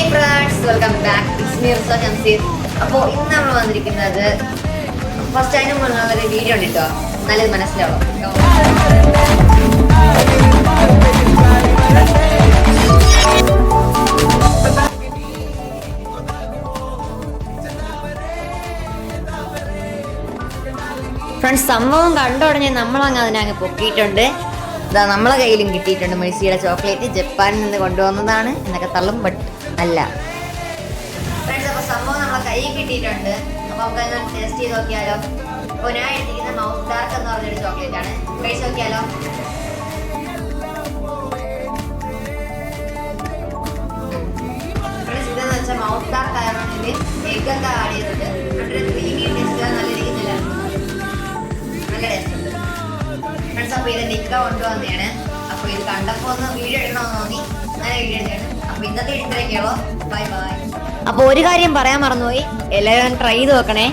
Hi friends, welcome back. It's me Riza Jamseer. അപ്പോൾ ഇന്ന് നമ്മൾ വന്നിരിക്കുന്നത് ഫസ്റ്റ് അതിന് മുന്നേ ഒരു വീഡിയോ ഉണ്ട് കേട്ടോ, നല്ലത് മനസ്സിലാവും. ഫ്രണ്ട്സ്, സംഭവം കണ്ടുടനെ നമ്മളങ്ങ് അതിനങ്ങ് പൊക്കിയിട്ടുണ്ട്. ഇതാ നമ്മളെ കയ്യിലും കിട്ടിയിട്ടുണ്ട് മെഴ്സിയുടെ ചോക്ലേറ്റ്. ജപ്പാനിൽ നിന്ന് കൊണ്ടുവന്നതാണ് എന്നൊക്കെ തള്ളും, ബട്ട് അല്ല ഫ്രണ്ട്സ്. അപ്പോൾ സംഭവം നമ്മളെ കയ്യിൽ കിട്ടിയിട്ടുണ്ട്. അപ്പോൾ നമുക്ക് അത് ടേസ്റ്റ് ചെയ്ത് നോക്കിയാലോ. അപ്പോൾ ഞാൻ എടുത്തിരിക്കുന്ന മൗത്ത് ഡാർക്ക് എന്ന് പറഞ്ഞൊരു ചോക്ലേറ്റ് ആണ്. കഴിച്ച് നോക്കിയാലോ. ഫ്രണ്ട്സ്, ഇതെന്ന് വെച്ചാൽ മൗത്ത് ഡാർക്ക് ആയതുകൊണ്ട് എഗ്ഗൊക്കെ ആഡ് ചെയ്തിട്ട് ഒരു ക്രീമി ടേസ്റ്റ് നല്ല ഇരിക്കുന്നില്ല, നല്ല ടേസ്റ്റ് ഉണ്ട് ഫ്രണ്ട്സ്. അപ്പോൾ ഇത് നിക്ക കൊണ്ടുവന്നതാണ്. അപ്പോൾ ഇത് കണ്ടപ്പോൾ ഒന്ന് വീഡിയോ എടുക്കണമെന്ന് തോന്നി, അങ്ങനെ വീഡിയോ എടുക്കുകയാണ്. അപ്പോൾ ഇന്നത്തെ ഇത്രയൊക്കെയുള്ളൂ. Bye bye. അപ്പോൾ ഒരു കാര്യം പറയാൻ മറന്നുപോയി, എല്ലാവരും ട്രൈ ചെയ്ത് നോക്കണേ.